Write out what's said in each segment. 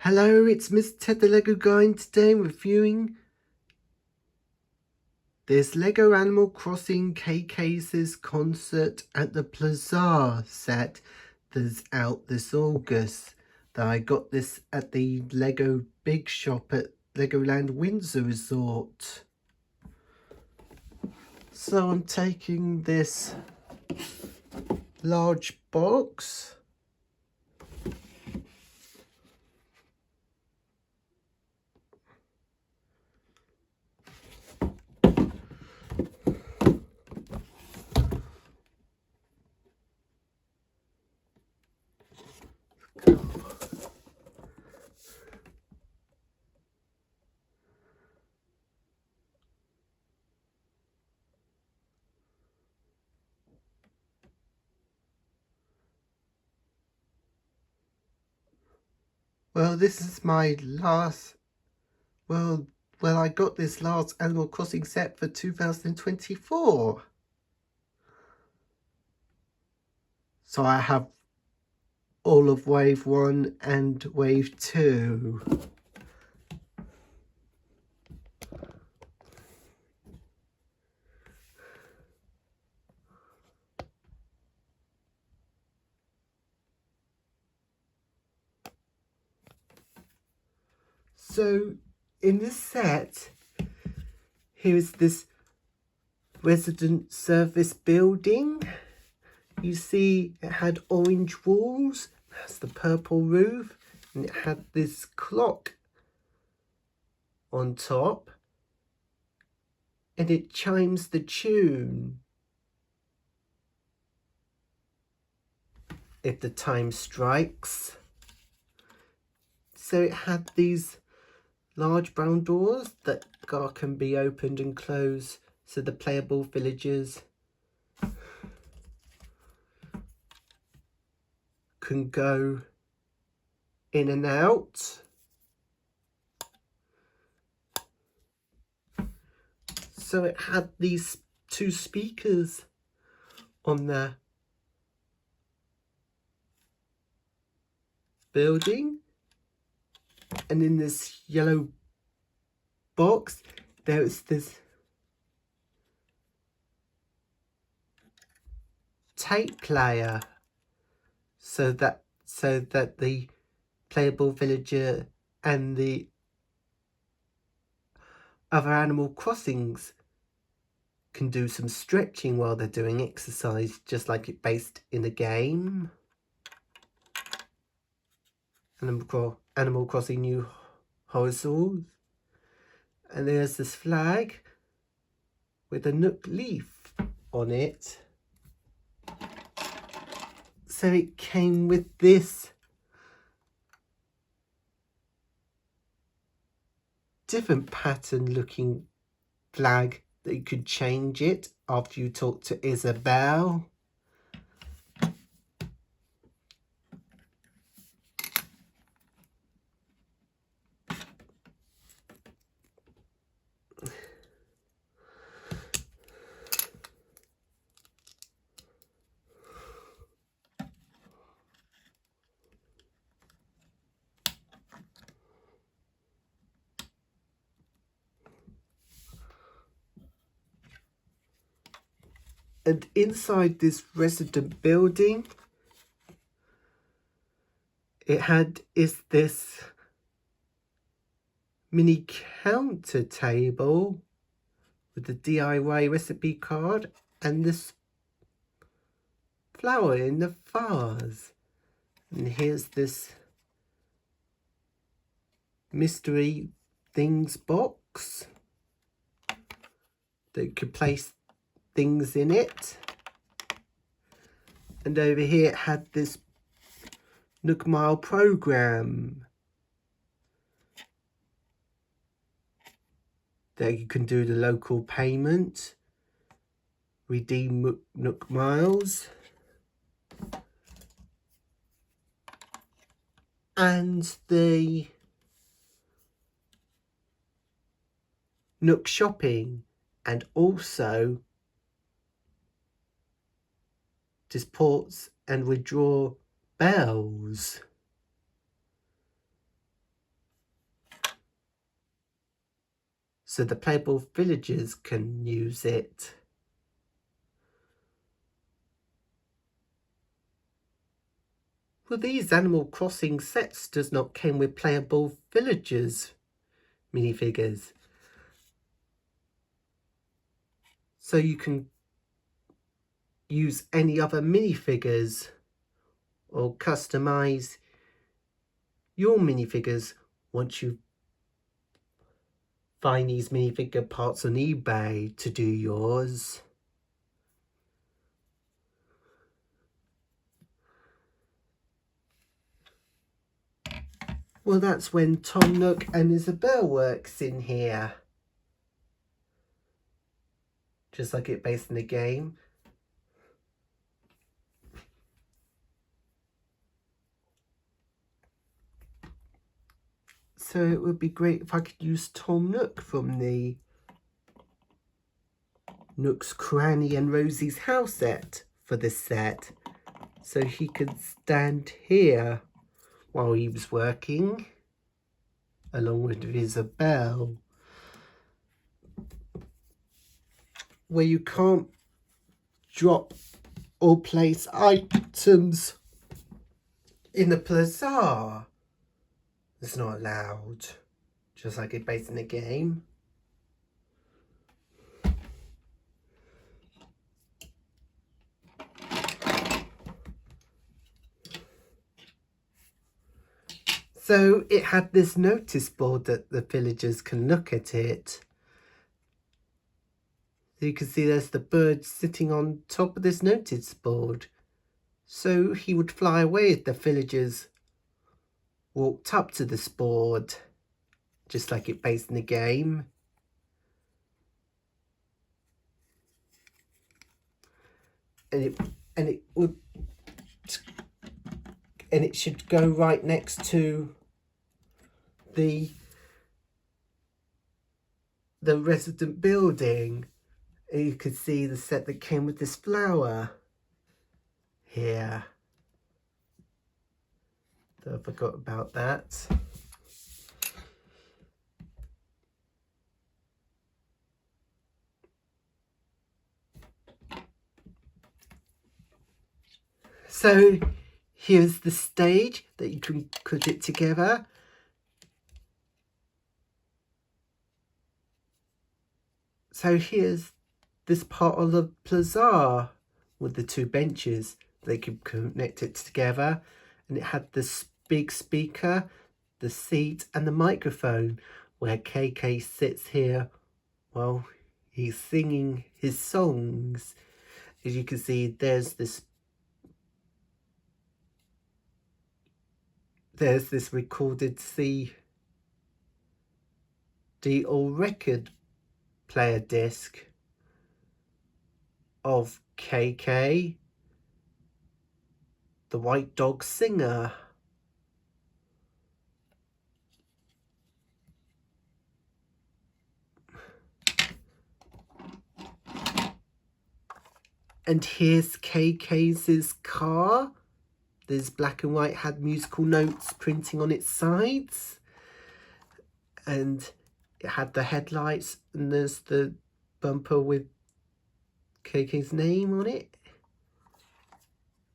Hello, it's Mr. Ted the Lego Guy, and today I'm reviewing this Lego Animal Crossing KK's concert at the Plaza set that's out this August. That I got this at the Lego Big Shop at Legoland Windsor Resort. So I'm taking this large box. Well, this is my last, well, I got this last Animal Crossing set for 2024. So I have all of Wave 1 and Wave 2. So in this set, here's this resident service building. You see it had orange walls, that's the purple roof, and it had this clock on top, and it chimes the tune if the time strikes. So it had these large brown doors that can be opened and closed so the playable villagers can go in and out. So it had these two speakers on the building, and in this yellow box there is this tape player so that the playable villager and the other Animal Crossings can do some stretching while they're doing exercise, just like it based in the game. Animal Crossing New Horizons. And there's this flag with a Nook leaf on it. So it came with this different pattern looking flag that you could change it after you talk to Isabelle. And inside this resident building, is this mini counter table with the DIY recipe card and this flower in the vase. And here's this mystery things box that you could place things in it. And over here it had this Nook Mile program that you can do the local payment, redeem Nook Miles, and the Nook Shopping, and also disports and withdraw bells. so the playable villagers can use it. Well, these Animal Crossing sets does not come with playable villagers minifigures. So you can use any other minifigures or customize your minifigures once you find these minifigure parts on eBay to do yours. Well, that's when Tom Nook and Isabelle works in here. Just like it based in the game. So it would be great if I could use Tom Nook from the Nook's Cranny and Rosie's house set for this set. So he could stand here while he was working, along with Isabelle. Where you can't drop or place items in the Plaza. It's not allowed, just like it based in the game. So it had this notice board that the villagers can look at it. So you can see there's the bird sitting on top of this notice board. So he would fly away if the villagers walked up to this board, just like it based in the game. And it should go right next to the resident building. And you could see the set that came with this flower here. So I forgot about that. So here's the stage that you can put it together. So here's this part of the plaza with the two benches. They could connect it together, and it had this big speaker, the seat and the microphone where KK sits here while he's singing his songs. As you can see, there's this recorded CD or record player disc of KK, the White Dog Singer. And here's KK's car. This black and white had musical notes printing on its sides. And it had the headlights, and there's the bumper with KK's name on it.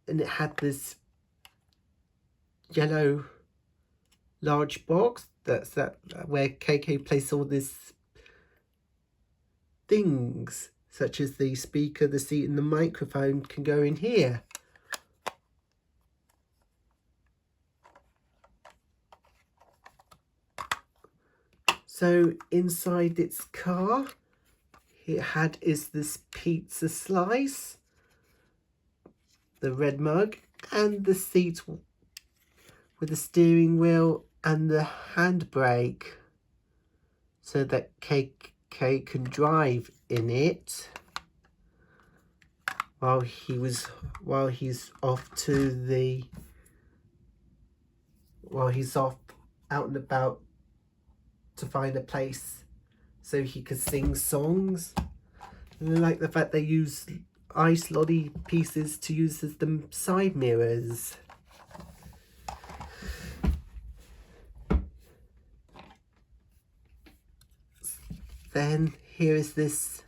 And it had this yellow large box that's where KK placed all these things, such as the speaker, the seat and the microphone can go in here. So inside its car, it had this pizza slice, the red mug, and the seat with the steering wheel and the handbrake, so that KK can drive in it while he's off out and about to find a place so he could sing songs. And I like the fact they use ice lolly pieces to use as the side mirrors. Then here's this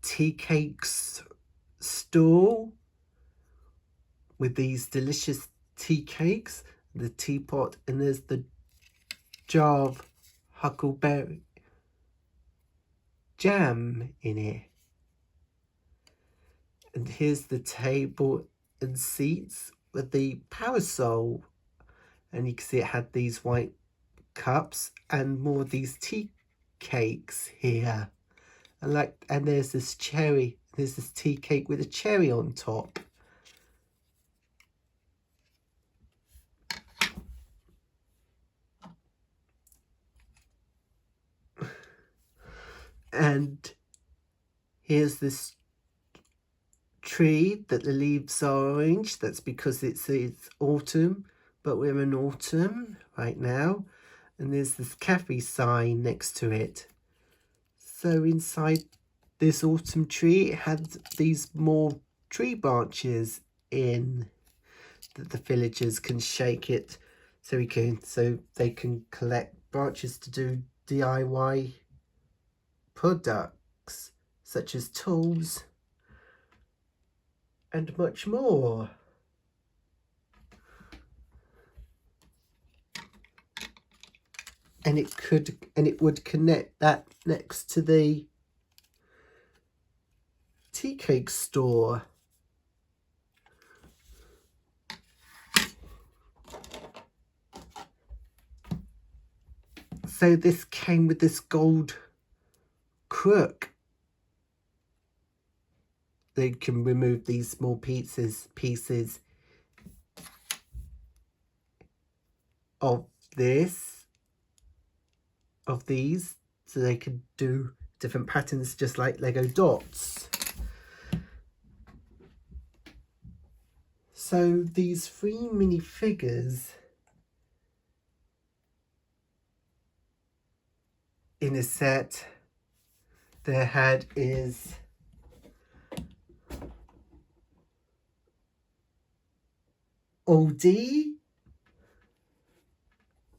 tea cakes stall with these delicious tea cakes, the teapot, and there's the jar of huckleberry jam in it. And here's the table and seats with the parasol, and you can see it had these white cups and more of these tea cakes here. And there's this tea cake with a cherry on top. And here's this tree that the leaves are orange. That's because it's autumn, but we're in autumn right now. And there's this cafe sign next to it. So inside this autumn tree, it had these more tree branches in that the villagers can shake it so they can collect branches to do DIY products such as tools and much more. And it would connect that next to the tea cake store. So this came with this gold crook. They can remove these small pieces of these, so they can do different patterns just like Lego dots. So these 3 minifigures in a set, their head is Oldie,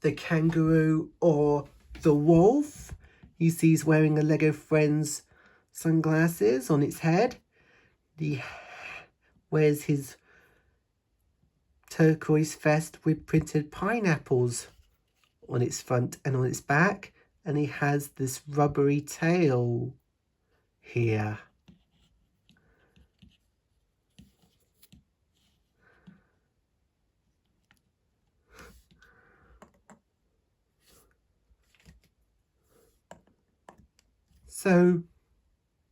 the kangaroo, or the wolf. You see he's wearing a Lego Friends sunglasses on its head. He wears his turquoise vest with printed pineapples on its front and on its back. And he has this rubbery tail here. So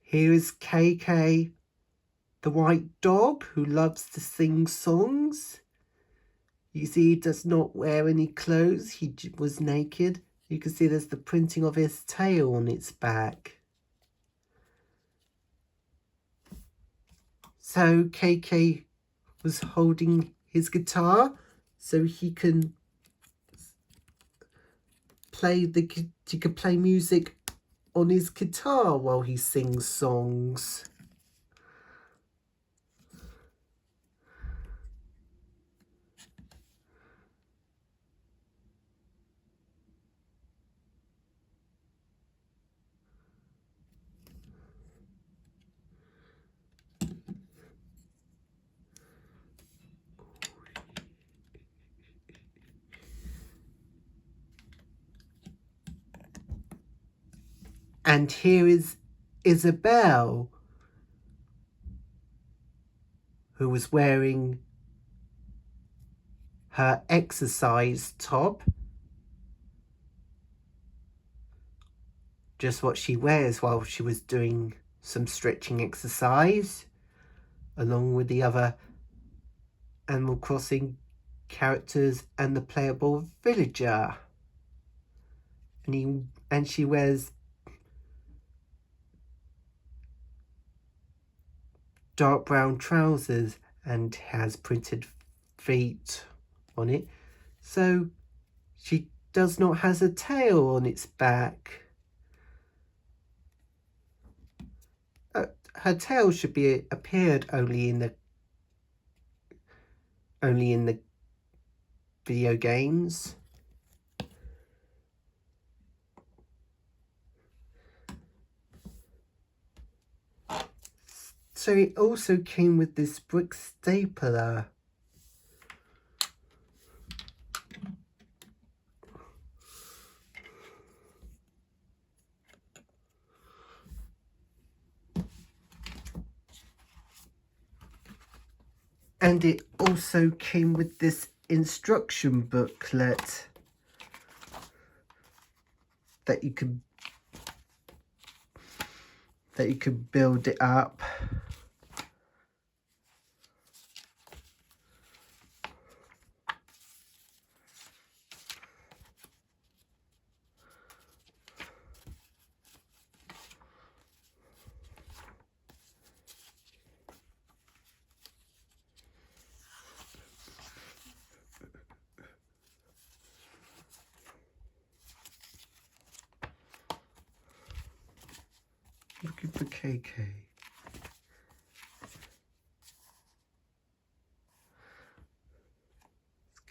here is KK, the white dog who loves to sing songs. You see he does not wear any clothes. He was naked. You can see there's the printing of his tail on its back. So KK was holding his guitar so he can play music on his guitar while he sings songs. And here is Isabel, who was wearing her exercise top. Just what she wears while she was doing some stretching exercise, along with the other Animal Crossing characters and the playable villager. And she wears dark brown trousers and has printed feet on it. So she does not have a tail on its back. Her tail should be appeared only in the video games. So it also came with this brick stapler. And it also came with this instruction booklet that you could build it up. Looking for KK.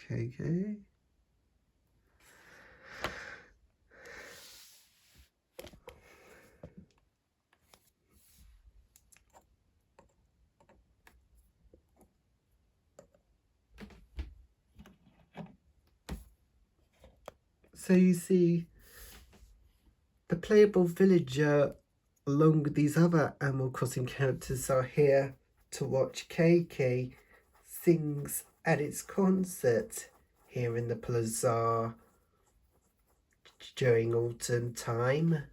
KK. So you see, the playable villager along with these other Animal Crossing characters are here to watch KK sings at its concert here in the Plaza during autumn time.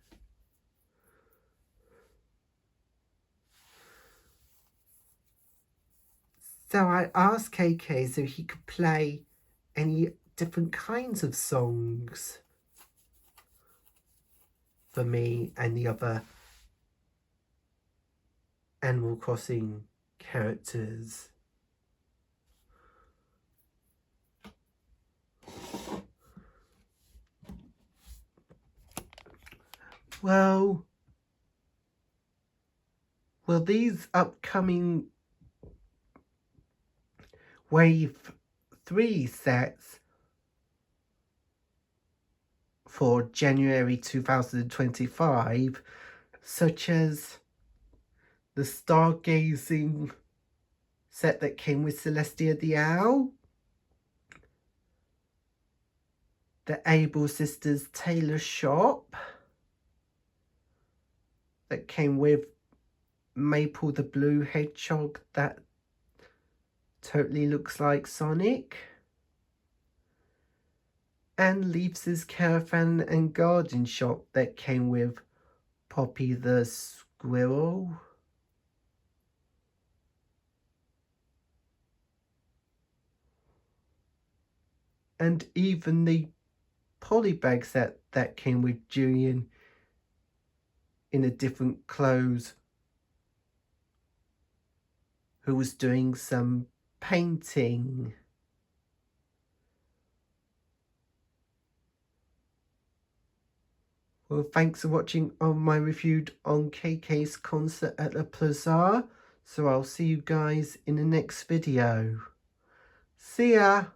So I asked KK so he could play any different kinds of songs for me and the other Animal Crossing characters. Well, these upcoming Wave 3 sets for January 2025, such as the Stargazing set that came with Celestia the Owl, the Able Sisters Tailor Shop that came with Maple the Blue Hedgehog that totally looks like Sonic, and Leaves' Caravan and Garden Shop that came with Poppy the Squirrel. And even the polybag set that came with Julian in a different clothes, who was doing some painting. Well, thanks for watching on my review on KK's concert at the Plaza. So I'll see you guys in the next video. See ya!